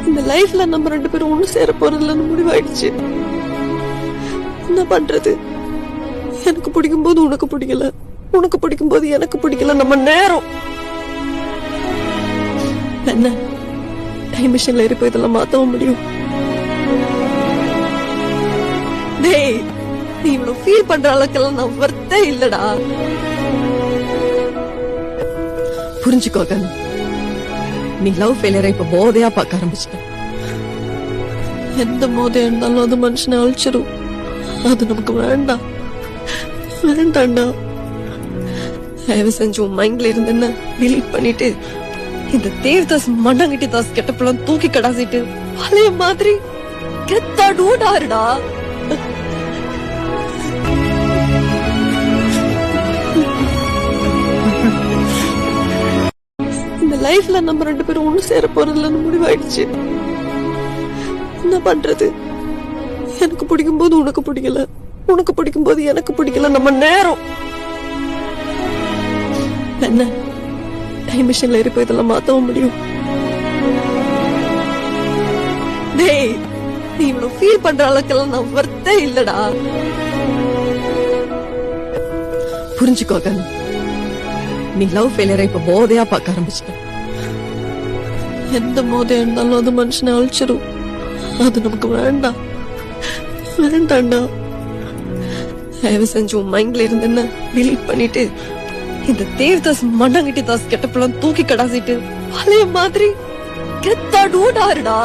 இந்த லைஃப்ல நம்ம 2 பேரும் ஒண்ணு சேர போறதுலன்னு முடிவாயிடுச்சு. என்ன பண்றது? எனக்கு பிடிக்கும் போது உனக்கு பிடிக்கல, உனக்கு பிடிக்கும் போது எனக்கு பிடிக்கல. நம்ம நேரம் என்ன டைம் மிஷின்ல இருப்ப இதெல்லாம் மாத்தவும் முடியும்? டேய், நீ இவ்வளவு ஃபீல் பண்ற அளவுக்கெல்லாம் நான் வர்த்தே இல்லடா. புரிஞ்சுக்கோ கண், நீ லவ் ஃபெயிலியரை இப்ப போதையா பார்க்க ஆரம்பிச்சிட்ட. எந்த போதையா இருந்தாலும் அது மனுஷனை அழிச்சிடும். அது நமக்கு வேண்டாம், வேண்டாண்டா. தயவு செஞ்சு உன் மைண்ட்ல இருந்து என்ன டிலீட் பண்ணிட்டு இந்த தேவதாஸ் மண்ணாங்கட்டி தாஸ் கெட்டப்பெல்லாம் தூக்கி கடாசிட்டு பழைய மாதிரி கெத்தா டூடாருடா. இந்த லைஃப்ல நம்ம 2 பேரும் ஒண்ணு சேர போறதுலன்னு முடிவாயிடுச்சு. என்ன பண்றது? எனக்கு பிடிக்கும் போது உனக்கு பிடிக்கல, உனக்கு பிடிக்கும் போது எனக்கு பிடிக்கல. நம்ம நேரம் என்ன டைம் மிஷின்ல இருப்ப இதெல்லாம் மாத்தவும் முடியும்? டேய், நீ இவ்வளவு ஃபீல் பண்ற அளவுக்கெல்லாம் நான் வர்த்தே இல்லடா. புரிஞ்சுக்கோ கண், நீ லவ் ஃபெயிலியரை இப்ப போதையா பார்க்க ஆரம்பிச்சிட்ட. எந்த போதையா இருந்தாலும் அது மனுஷனை அழிச்சிடும். அது நமக்கு வேண்டாம், வேண்டாண்டா. தயவு செஞ்சு உன் மைண்ட்ல இருந்து என்ன டிலீட் பண்ணிட்டு இந்த தேவதாஸ் மண்ணாங்கட்டி தாஸ் கெட்டப்பெல்லாம் தூக்கி கடாசிட்டு பழைய மாதிரி கெத்தா டூடாருடா.